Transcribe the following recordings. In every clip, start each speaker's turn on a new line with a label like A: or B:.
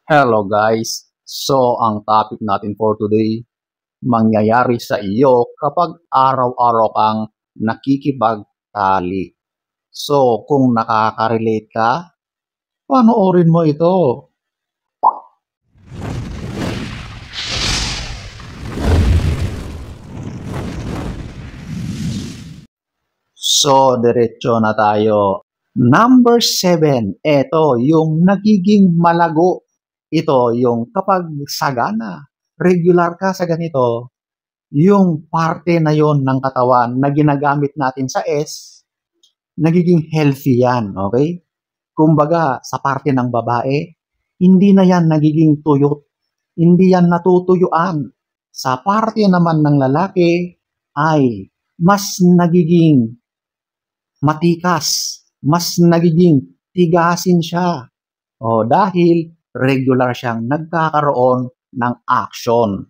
A: Hello guys! So, ang topic natin for today, mangyayari sa iyo kapag araw-araw kang nakikipagtali. So, kung nakaka-relate ka, panoorin mo ito. So, diretso na tayo. Number 7, ito yung nagiging malago. Ito yung kapag sagana, regular ka sa ganito, yung parte na yon ng katawan na ginagamit natin sa S, nagiging healthy yan, okay? Kumbaga, sa parte ng babae, hindi na yan nagiging tuyot, hindi yan natutuyuan. Sa parte naman ng lalaki, ay mas nagiging matikas, mas nagiging tigasin siya. O dahil regular siyang nagkakaroon ng action.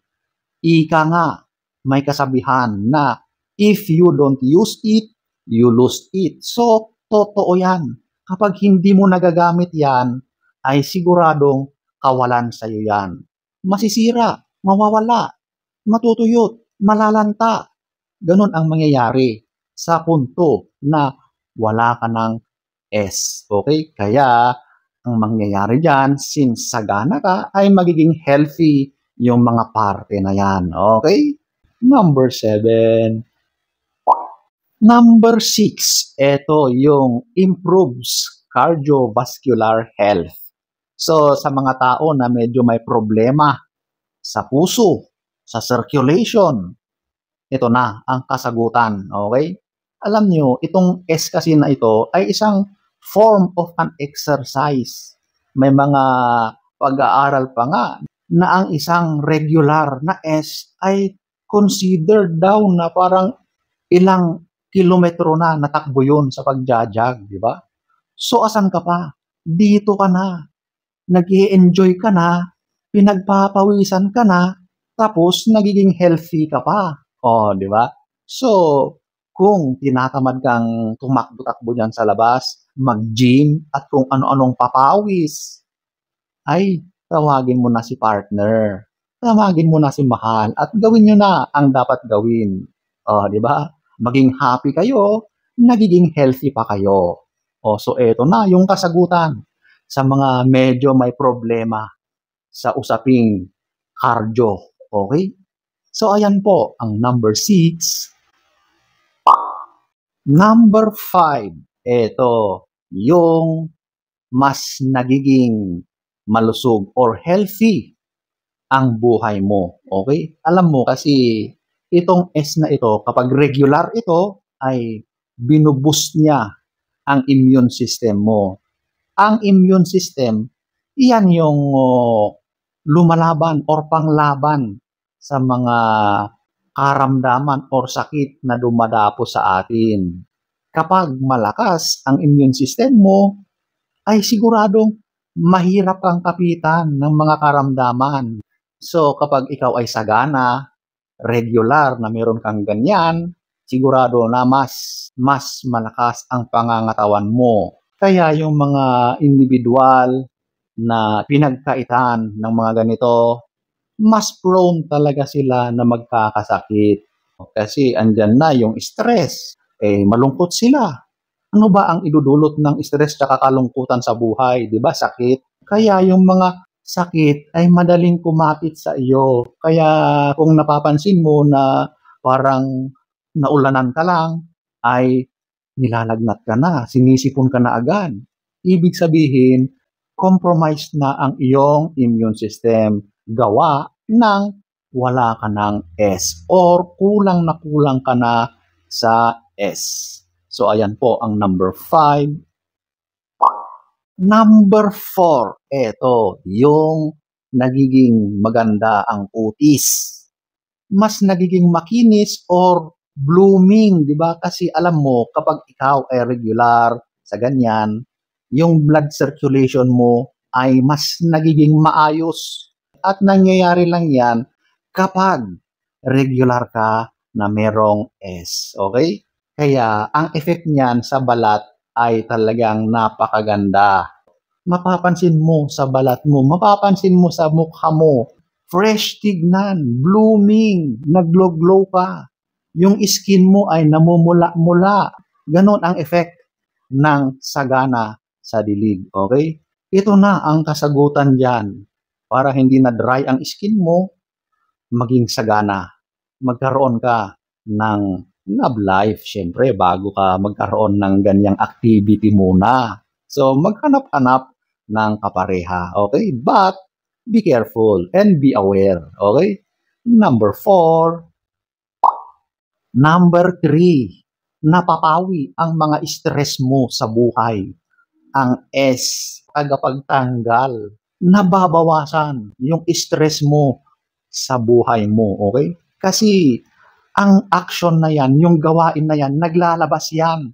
A: Ika nga, may kasabihan na if you don't use it, you lose it. So, totoo yan. Kapag hindi mo nagagamit yan, ay siguradong kawalan sa'yo yan. Masisira, mawawala, matutuyot, malalanta. Ganon ang mangyayari sa punto na wala ka ng S. Okay? Kaya, ang mangyayari dyan, since sagana ka, ay magiging healthy yung mga parte na yan. Okay? Number 7. Number 6, ito yung improves cardiovascular health. So, sa mga tao na medyo may problema sa puso, sa circulation, ito na ang kasagutan. Okay? Alam nyo, itong S kasi na ito ay isang form of an exercise. May mga pag-aaral pa nga na ang isang regular na S ay considered daw na parang ilang kilometro na natakbo yun sa pagjajag, di ba? So asan ka pa? Dito ka na. Nag-i-enjoy ka na, pinagpapawisan ka na, tapos nagiging healthy ka pa. O, di ba? So, kung tinatamad kang tumakbo-takbo dyan sa labas, mag-gym, at kung ano-anong papawis, ay tawagin mo na si partner. Tawagin mo na si mahal at gawin nyo na ang dapat gawin. Di ba? Maging happy kayo, nagiging healthy pa kayo. So eto na yung kasagutan sa mga medyo may problema sa usaping cardio. Okay? So ayan po ang number 6. Number 5, ito yung mas nagiging malusog or healthy ang buhay mo. Okay? Alam mo kasi itong S na ito, kapag regular ito, ay binuboost niya ang immune system mo. Ang immune system, iyan yung lumalaban or panglaban sa mga karamdaman or sakit na dumadapo sa atin. Kapag malakas ang immune system mo, ay siguradong mahirap kang kapitan ng mga karamdaman. So kapag ikaw ay sagana, regular na meron kang ganyan, sigurado na mas malakas ang pangangatawan mo. Kaya yung mga individual na pinagkaitan ng mga ganito, mas prone talaga sila na magkakasakit. Kasi andyan na yung stress. Malungkot sila. Ano ba ang idudulot ng stress at kalungkutan sa buhay? Di ba? Sakit. Kaya yung mga sakit ay madaling kumapit sa iyo. Kaya kung napapansin mo na parang naulanan ka lang, ay nilalagnat ka na, sinisipon ka na agad. Ibig sabihin, compromised na ang iyong immune system. Gawa ng wala ka ng S or kulang na kulang ka na sa S. So, ayan po ang number 5. Number 4, eto, yung nagiging maganda ang kutis. Mas nagiging makinis or blooming, di ba? Kasi alam mo, kapag ikaw ay regular sa ganyan, yung blood circulation mo ay mas nagiging maayos. At nangyayari lang yan kapag regular ka na merong S. Okay? Kaya ang effect niyan sa balat ay talagang napakaganda. Mapapansin mo sa balat mo, mapapansin mo sa mukha mo, fresh tignan, blooming, naglo-glow ka. Yung skin mo ay namumula-mula. Ganon ang effect ng sagana sa dilig. Okay? Ito na ang kasagutan dyan. Para hindi na dry ang skin mo, maging sagana. Magkaroon ka ng love life, syempre, bago ka magkaroon ng ganyang activity muna. So, maghanap-hanap ng kapareha. Okay? But, be careful and be aware. Okay? Number 4. Number 3. Napapawi ang mga stress mo sa buhay. Ang S, tagapagtanggal. Nababawasan yung stress mo sa buhay mo. Okay? Kasi, ang action na yan, yung gawain na yan, naglalabas yan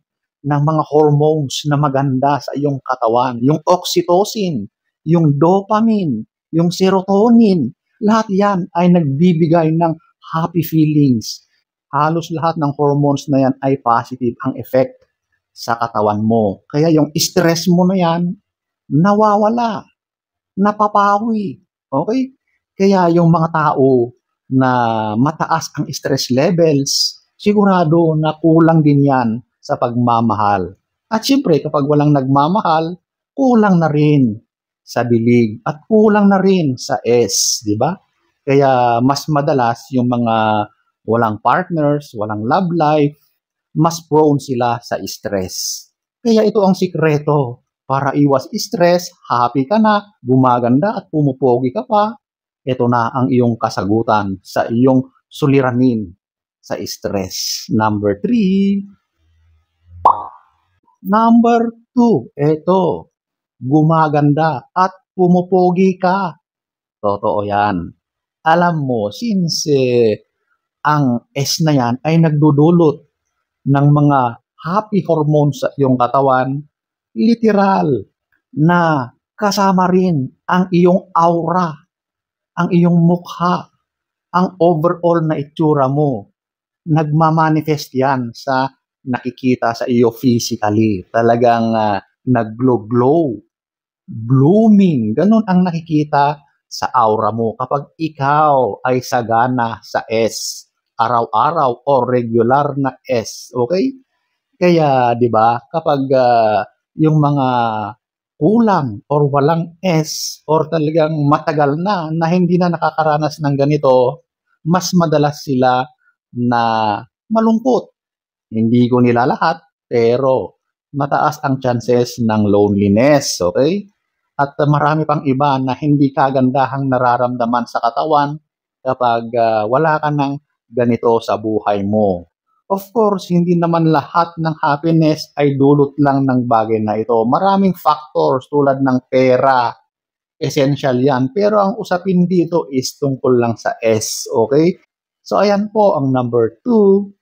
A: ng mga hormones na maganda sa iyong katawan. Yung oxytocin, yung dopamine, yung serotonin, lahat yan ay nagbibigay ng happy feelings. Halos lahat ng hormones na yan ay positive ang effect sa katawan mo. Kaya yung stress mo na yan, nawawala, napapawi. Okay? Kaya yung mga tao na mataas ang stress levels, sigurado na kulang din yan sa pagmamahal. At siyempre, kapag walang nagmamahal, kulang na rin sa dilig at kulang na rin sa S, di ba? Kaya mas madalas yung mga walang partners, walang love life, mas prone sila sa stress. Kaya ito ang sikreto para iwas stress, happy ka na, gumaganda at pumupogi ka pa. Ito na ang iyong kasagutan sa iyong suliranin sa stress. Number 3. Number 2. Ito, gumaganda at pumupogi ka. Totoo yan. Alam mo, since ang S na yan ay nagdudulot ng mga happy hormones sa iyong katawan, literal na kasama rin ang iyong aura, ang iyong mukha, ang overall na itsura mo. Nagmamanifest yan sa nakikita sa iyo physically. Talagang nag-glow, blooming. Ganon ang nakikita sa aura mo kapag ikaw ay sagana sa S. Araw-araw o regular na S. Okay? Kaya, di ba, kapag yung mga kulang or walang S or talagang matagal na hindi na nakakaranas ng ganito, mas madalas sila na malungkot. Hindi ko nilalahat, pero mataas ang chances ng loneliness, okay? At marami pang iba na hindi kagandahang nararamdaman sa katawan kapag wala ka ng ganito sa buhay mo. Of course, hindi naman lahat ng happiness ay dulot lang ng bagay na ito. Maraming factors tulad ng pera, essential yan. Pero ang usapin dito is tungkol lang sa S, okay? So, ayan po ang number 2.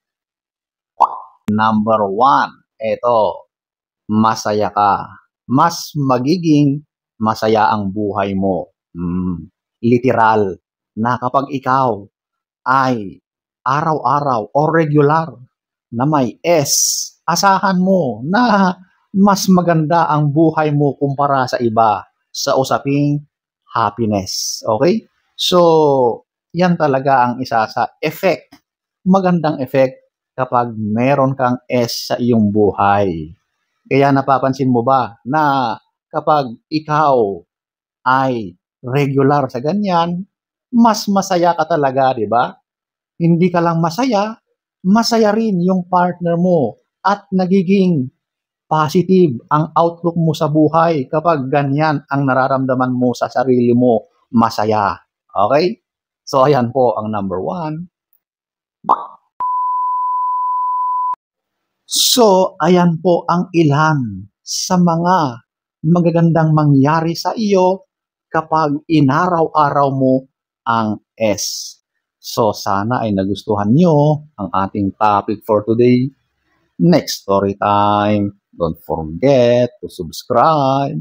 A: Number 1, ito, masaya ka. Mas magiging masaya ang buhay mo. Literal na kapag ikaw ay araw-araw o regular na may S, asahan mo na mas maganda ang buhay mo kumpara sa iba sa usaping happiness. Okay? So, yan talaga ang isa sa effect, magandang effect kapag meron kang S sa iyong buhay. Kaya napapansin mo ba na kapag ikaw ay regular sa ganyan, mas masaya ka talaga, di ba? Hindi ka lang masaya, masaya rin yung partner mo at nagiging positive ang outlook mo sa buhay kapag ganyan ang nararamdaman mo sa sarili mo, masaya. Okay? So, ayan po ang number 1. So, ayan po ang ilan sa mga magagandang mangyari sa iyo kapag inaraw-araw mo ang S. So, sana ay nagustuhan nyo ang ating topic for today. Next story time. Don't forget to subscribe.